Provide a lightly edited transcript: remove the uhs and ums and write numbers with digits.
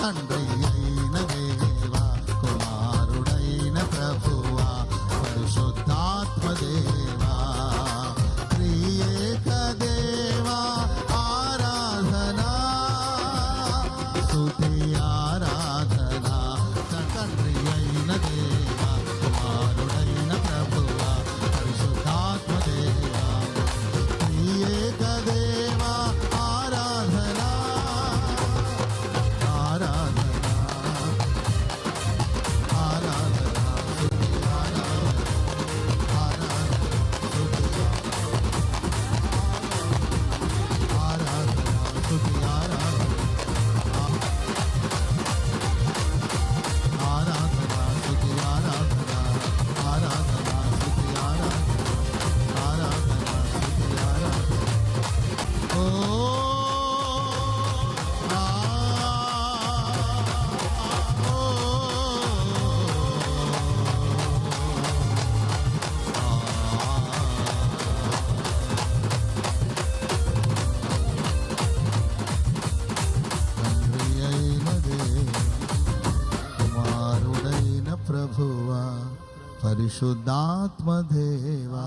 తండ్రి అయిన దేవా, కుమారుడైన ప్రభువా, పరిశుద్ధాత్మ దేవా, త్రియేక దేవా ఆరాధనా, స్తుతి ఆరాధనా. తండ్రి అయిన దేవా, కుమారుడైన ప్రభువా, పరిశుద్ధాత్మ దేవా, త్రియేక దేవా ఆరాధనా, ఆరాధనా, ఆరాధనా, స్తుతి ఆరాధనా, ఆరాధనా, స్తుతి ఆరాధనా, ఆరాధనా, స్తుతి ఆరాధనా, ఆరాధనా, స్తుతి ఆరాధనా, ఆరాధనా, స్తుతి ఆరాధనా. ఓ తండ్రి అయిన దేవా, కుమారుడైన ప్రభువా, పరిశుద్ధాత్మ దేవా,